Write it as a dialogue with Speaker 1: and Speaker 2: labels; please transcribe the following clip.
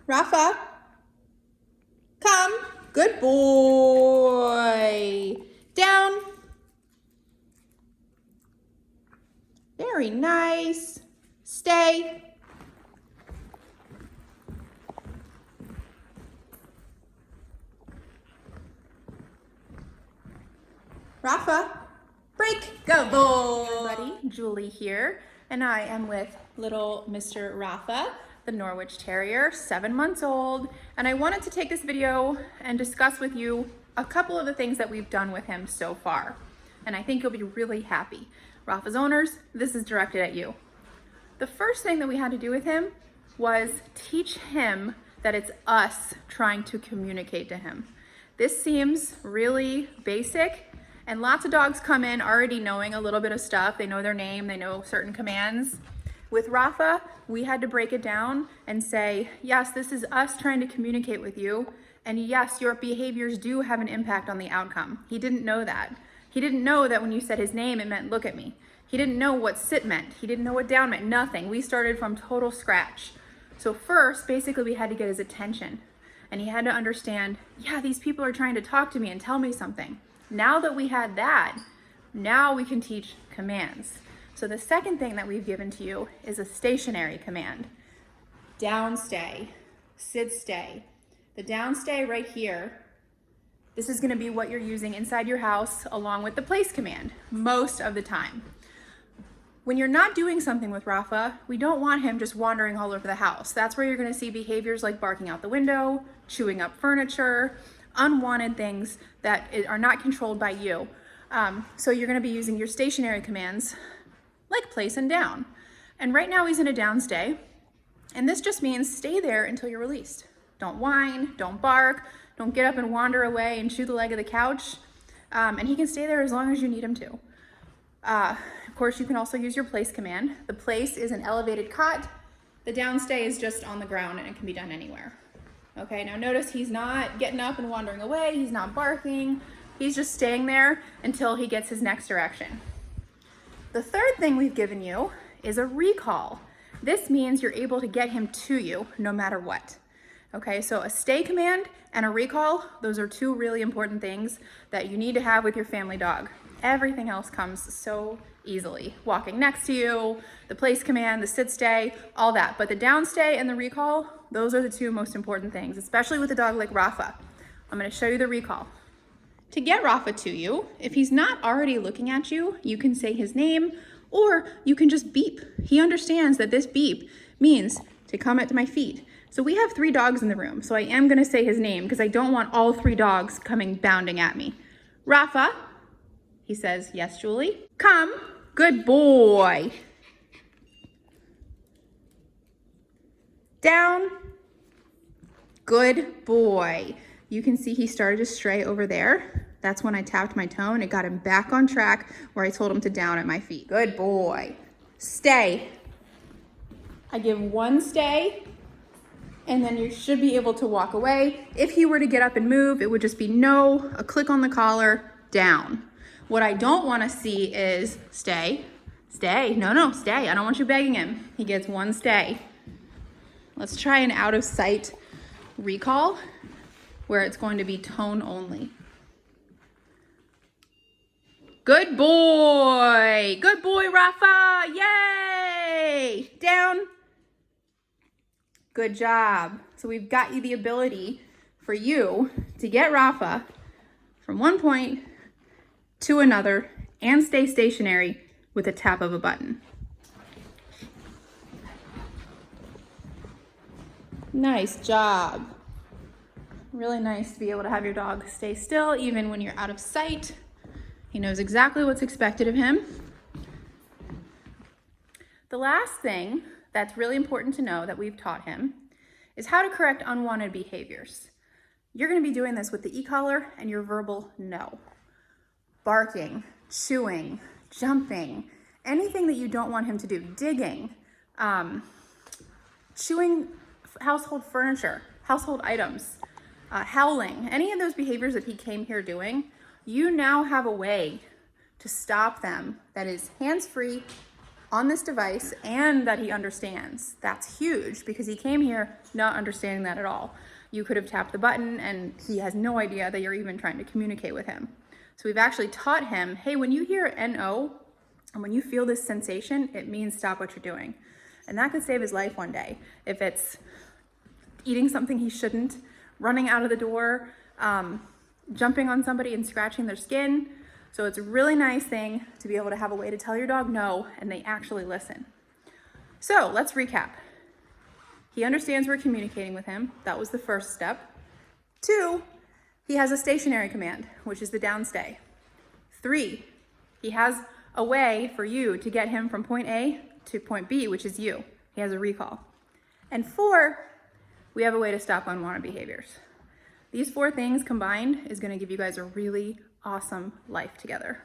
Speaker 1: Rafa, come. Good boy. Down. Very nice. Stay. Rafa, break. Go boy. Everybody, Julie here, and I am with little Mr. Rafa, the Norwich Terrier, 7 months old, and I wanted to take this video and discuss with you a couple of the things that we've done with him so far, and I think you'll be really happy. Rafa's owners, this is directed at you. The first thing that we had to do with him was teach him that it's us trying to communicate to him. This seems really basic, and lots of dogs come in already knowing a little bit of stuff. They know their name, they know certain commands. With Rafa, we had to break it down and say, yes, this is us trying to communicate with you, and yes, your behaviors do have an impact on the outcome. He didn't know that. He didn't know that when you said his name, it meant look at me. He didn't know what sit meant. He didn't know what down meant, nothing. We started from total scratch. So first, basically we had to get his attention, and he had to understand, yeah, these people are trying to talk to me and tell me something. Now that we had that, now we can teach commands. So the second thing that we've given to you is a stationary command. Down stay, sit stay. The down stay right here, this is gonna be what you're using inside your house along with the place command most of the time. When you're not doing something with Rafa, we don't want him just wandering all over the house. That's where you're gonna see behaviors like barking out the window, chewing up furniture, unwanted things that are not controlled by you. So you're gonna be using your stationary commands like place and down. And right now he's in a down stay, and this just means stay there until you're released. Don't whine, don't bark, don't get up and wander away and chew the leg of the couch. And he can stay there as long as you need him to. Of course, you can also use your place command. The place is an elevated cot. The down stay is just on the ground, and it can be done anywhere. Okay, now notice he's not getting up and wandering away. He's not barking. He's just staying there until he gets his next direction. The third thing we've given you is a recall. This means you're able to get him to you no matter what. Okay, so a stay command and a recall, those are two really important things that you need to have with your family dog. Everything else comes so easily. Walking next to you, the place command, the sit stay, all that. But the down stay and the recall, those are the two most important things, especially with a dog like Rafa. I'm gonna show you the recall. To get Rafa to you, if he's not already looking at you, you can say his name, or you can just beep. He understands that this beep means to come at my feet. So we have 3 dogs in the room, so I am gonna say his name because I don't want all 3 dogs coming bounding at me. Rafa, he says, yes, Julie. Come, good boy. Down, good boy. You can see he started to stray over there. That's when I tapped my tone. It got him back on track where I told him to down at my feet. Good boy. Stay. I give 1 stay, and then you should be able to walk away. If he were to get up and move, it would just be no, a click on the collar, down. What I don't want to see is stay, stay. No, stay. I don't want you begging him. He gets 1 stay. Let's try an out of sight recall where it's going to be tone only. Good boy. Good boy, Rafa. Yay. Down. Good job. So we've got you the ability for you to get Rafa from one point to another and stay stationary with a tap of a button. Nice job. Really nice to be able to have your dog stay still even when you're out of sight. He knows exactly what's expected of him. The last thing that's really important to know that we've taught him is how to correct unwanted behaviors. You're going to be doing this with the e-collar and your verbal no. Barking, chewing, jumping, anything that you don't want him to do, digging, chewing household furniture, household items, howling, any of those behaviors that he came here doing, you now have a way to stop them that is hands-free on this device and that he understands. That's huge because he came here not understanding that at all. You could have tapped the button and he has no idea that you're even trying to communicate with him. So we've actually taught him, hey, when you hear NO and when you feel this sensation, it means stop what you're doing. And that could save his life one day. If it's eating something he shouldn't, running out of the door, jumping on somebody and scratching their skin. So it's a really nice thing to be able to have a way to tell your dog no, and they actually listen. So let's recap. He understands we're communicating with him. That was the first step. 2, he has a stationary command, which is the downstay. 3, he has a way for you to get him from point A to point B, which is you. He has a recall. And 4, we have a way to stop unwanted behaviors. These 4 things combined is going to give you guys a really awesome life together.